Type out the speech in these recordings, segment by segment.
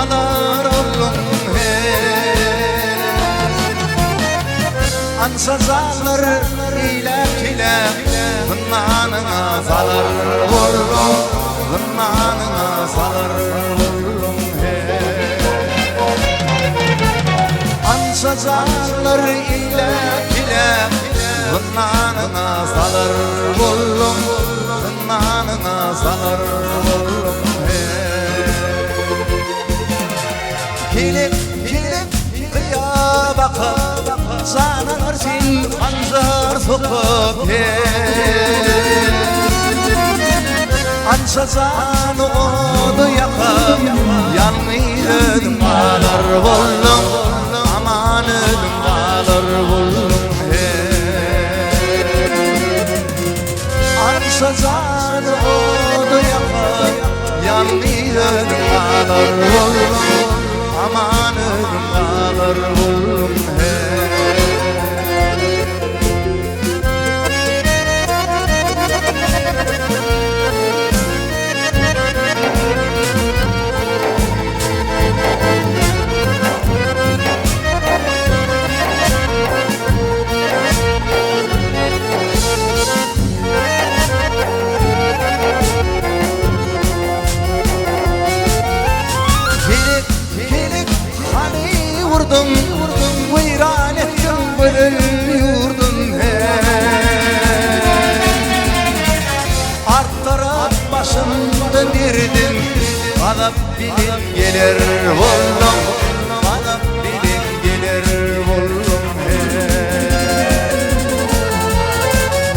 alar oğlum Ansazanlar ilek ilek Zınnanına salar oğlum Zınnanına salar oğlum Ansazanlar ilek ilek Zınnanına salar oğlum Zınnanına salar oğlum Kilip kilip kıya bakıp Sanırsın manzar sokup Ansazan odu yakıp Yanmıydın ağlar oğlum Aman ödüm ağlar oğlum Ansazan odu yakıp Yanmıydın ağlar oğlum Aman ödüm ağlar oğlum Vurdum, vıyran ettim bölül yurdun Art taraf başımda birdin Bana bilin gelir oğlum Bana bilin gelir oğlum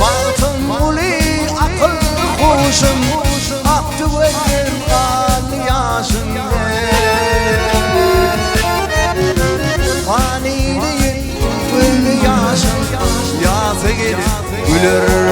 Baktım uli akıl kuşum Aktı gözlerim al yaşım Faniliğin gül yaşım Yazı gelir güler